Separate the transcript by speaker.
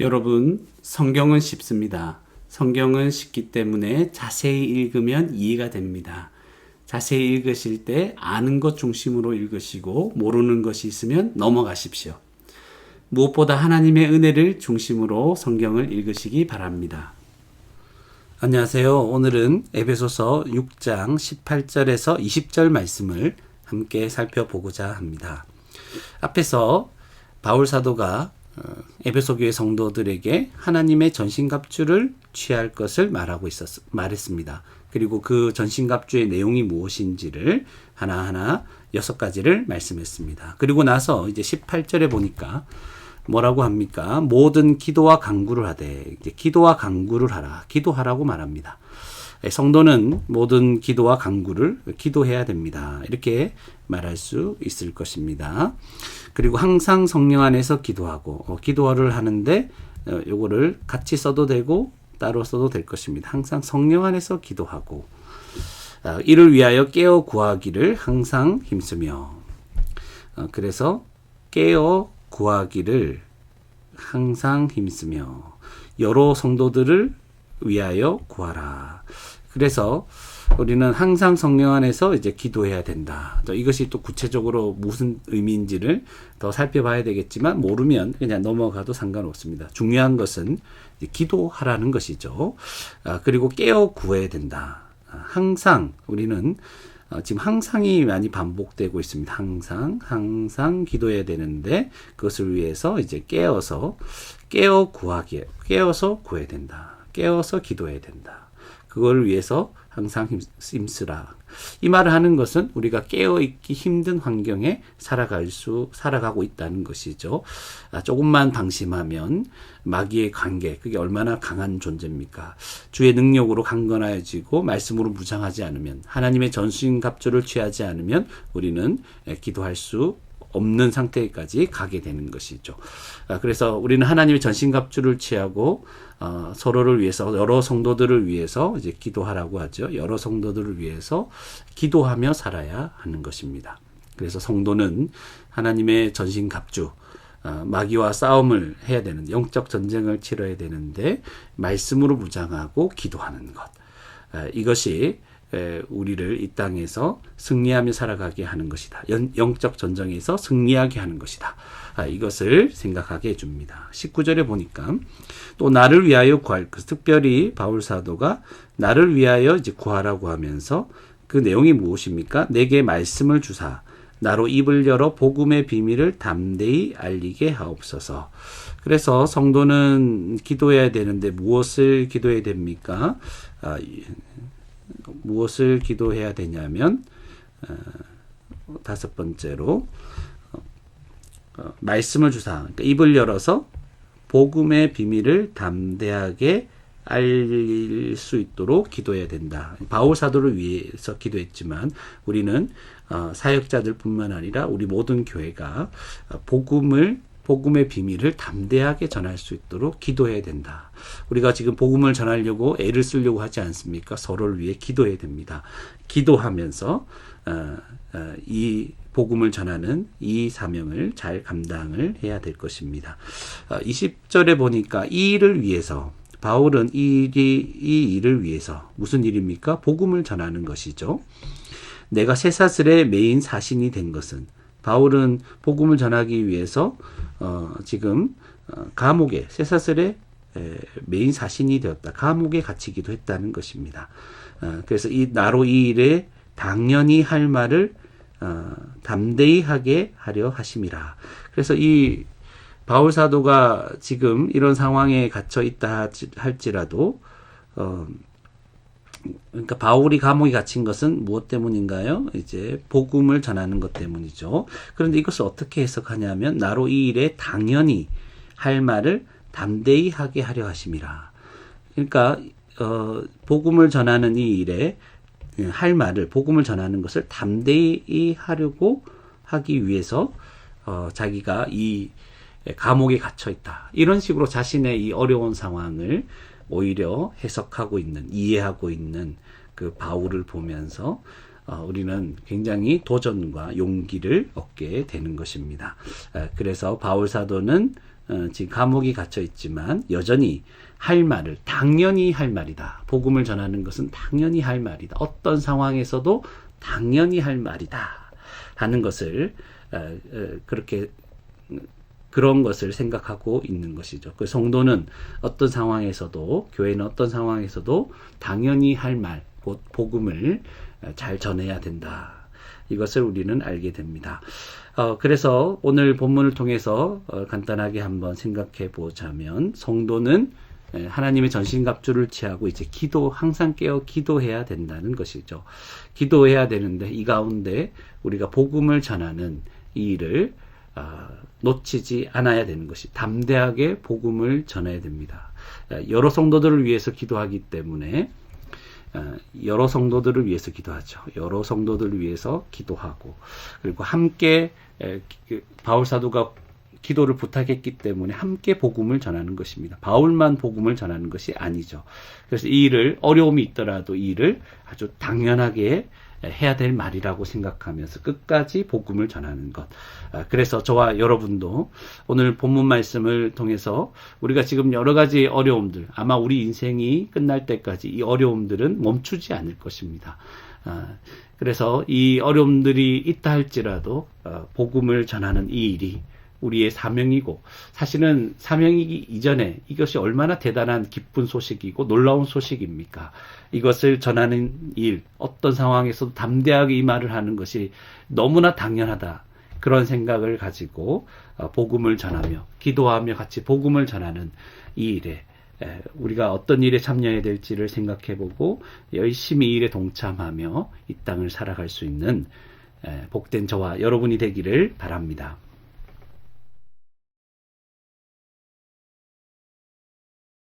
Speaker 1: 여러분, 성경은 쉽습니다. 성경은 쉽기 때문에 자세히 읽으면 이해가 됩니다. 자세히 읽으실 때 아는 것 중심으로 읽으시고 모르는 것이 있으면 넘어가십시오. 무엇보다 하나님의 은혜를 중심으로 성경을 읽으시기 바랍니다. 안녕하세요. 오늘은 에베소서 6장 18절에서 20절 말씀을 함께 살펴보고자 합니다. 앞에서 바울 사도가 에베소 교회 성도들에게 하나님의 전신갑주를 취할 것을 말했습니다. 그리고 그 전신갑주의 내용이 무엇인지를 하나하나 6가지를 말씀했습니다. 그리고 나서 이제 18절에 보니까 뭐라고 합니까? 모든 기도와 간구를 하되, 이제 기도와 간구를 하라. 기도하라고 말합니다. 성도는 모든 기도와 간구를 기도해야 됩니다. 이렇게 말할 수 있을 것입니다. 그리고 항상 성령 안에서 기도하고, 기도를 하는데 요거를 같이 써도 되고 따로 써도 될 것입니다. 항상 성령 안에서 기도하고, 이를 위하여 깨어 구하기를 항상 힘쓰며, 그래서 깨어 구하기를 항상 힘쓰며 여러 성도들을 위하여 구하라. 그래서 우리는 항상 성령 안에서 이제 기도해야 된다. 이것이 또 구체적으로 무슨 의미인지를 더 살펴봐야 되겠지만 모르면 그냥 넘어가도 상관없습니다. 중요한 것은 이제 기도하라는 것이죠. 그리고 깨어 구해야 된다. 항상 우리는 지금 항상이 많이 반복되고 있습니다. 항상 기도해야 되는데 그것을 위해서 이제 깨어서 구해야 된다. 깨어서 기도해야 된다. 그걸 위해서 항상 힘쓰라. 이 말을 하는 것은 우리가 깨어있기 힘든 환경에 살아가고 있다는 것이죠. 조금만 방심하면 마귀의 관계, 그게 얼마나 강한 존재입니까? 주의 능력으로 강건해지고 말씀으로 무장하지 않으면, 하나님의 전신갑주를 취하지 않으면 우리는 기도할 수 없는 상태까지 가게 되는 것이죠. 그래서 우리는 하나님의 전신갑주를 취하고 서로를 위해서, 여러 성도들을 위해서 이제 기도하라고 하죠. 여러 성도들을 위해서 기도하며 살아야 하는 것입니다. 그래서 성도는 하나님의 전신갑주, 마귀와 싸움을 해야 되는, 영적 전쟁을 치러야 되는데 말씀으로 무장하고 기도하는 것, 이것이 우리를 이 땅에서 승리하며 살아가게 하는 것이다. 영적 전쟁에서 승리하게 하는 것이다. 이것을 생각하게 해줍니다. 19절에 보니까 또 나를 위하여 구할, 특별히 바울 사도가 나를 위하여 이제 구하라고 하면서 그 내용이 무엇입니까? 내게 말씀을 주사 나로 입을 열어 복음의 비밀을 담대히 알리게 하옵소서. 그래서 성도는 기도해야 되는데 무엇을 기도해야 됩니까? 무엇을 기도해야 되냐면 5번째로 말씀을 주사, 그러니까 입을 열어서 복음의 비밀을 담대하게 알릴 수 있도록 기도해야 된다. 바울 사도를 위해서 기도했지만 우리는 사역자들 뿐만 아니라 우리 모든 교회가 복음의 비밀을 담대하게 전할 수 있도록 기도해야 된다. 우리가 지금 복음을 전하려고 애를 쓰려고 하지 않습니까? 서로를 위해 기도해야 됩니다. 기도하면서 이 복음을 전하는 이 사명을 잘 감당을 해야 될 것입니다. 20절에 보니까 이 일을 위해서, 바울은 이 일을 위해서, 무슨 일입니까? 복음을 전하는 것이죠. 내가 쇠사슬의 메인 사신이 된 것은, 바울은 복음을 전하기 위해서 지금 감옥에, 쇠사슬의 메인 사신이 되었다. 감옥에 갇히기도 했다는 것입니다. 그래서 나로 이 일에 당연히 할 말을 담대히 하게 하려 하심이라. 그래서 이 바울 사도가 지금 이런 상황에 갇혀 있다 할지라도 그러니까 바울이 감옥에 갇힌 것은 무엇 때문인가요? 이제 복음을 전하는 것 때문이죠. 그런데 이것을 어떻게 해석하냐면 나로 이 일에 당연히 할 말을 담대히 하게 하려 하심이라. 그러니까 복음을 전하는 이 일에 할 말을, 복음을 전하는 것을 담대히 하려고 하기 위해서 자기가 이 감옥에 갇혀 있다. 이런 식으로 자신의 이 어려운 상황을 오히려 해석하고 있는, 이해하고 있는 그 바울을 보면서 우리는 굉장히 도전과 용기를 얻게 되는 것입니다. 그래서 바울 사도는 지금 감옥에 갇혀 있지만 여전히 할 말을 당연히 할 말이다. 복음을 전하는 것은 당연히 할 말이다. 어떤 상황에서도 당연히 할 말이다 하는 것을 그렇게 그런 것을 생각하고 있는 것이죠. 그 성도는 어떤 상황에서도, 교회는 어떤 상황에서도 당연히 할 말, 곧 복음을 잘 전해야 된다. 이것을 우리는 알게 됩니다. 그래서 오늘 본문을 통해서 간단하게 한번 생각해 보자면, 성도는 하나님의 전신갑주를 취하고 이제 항상 깨어 기도해야 된다는 것이죠. 기도해야 되는데 이 가운데 우리가 복음을 전하는 이 일을 놓치지 않아야 되는 것이, 담대하게 복음을 전해야 됩니다. 여러 성도들을 위해서 기도하기 때문에 여러 성도들을 위해서 기도하죠. 여러 성도들을 위해서 기도하고, 그리고 함께 바울 사도가 기도를 부탁했기 때문에 함께 복음을 전하는 것입니다. 바울만 복음을 전하는 것이 아니죠. 그래서 이 일을, 어려움이 있더라도 이 일을 아주 당연하게 해야 될 말이라고 생각하면서 끝까지 복음을 전하는 것. 그래서 저와 여러분도 오늘 본문 말씀을 통해서 우리가 지금 여러 가지 어려움들, 아마 우리 인생이 끝날 때까지 이 어려움들은 멈추지 않을 것입니다. 그래서 이 어려움들이 있다 할지라도 복음을 전하는 이 일이 우리의 사명이고, 사실은 사명이기 이전에 이것이 얼마나 대단한 기쁜 소식이고 놀라운 소식입니까? 이것을 전하는 일, 어떤 상황에서도 담대하게 이 말을 하는 것이 너무나 당연하다. 그런 생각을 가지고 복음을 전하며 기도하며 같이 복음을 전하는 이 일에 우리가 어떤 일에 참여해야 될지를 생각해보고 열심히 이 일에 동참하며 이 땅을 살아갈 수 있는 복된 저와 여러분이 되기를 바랍니다.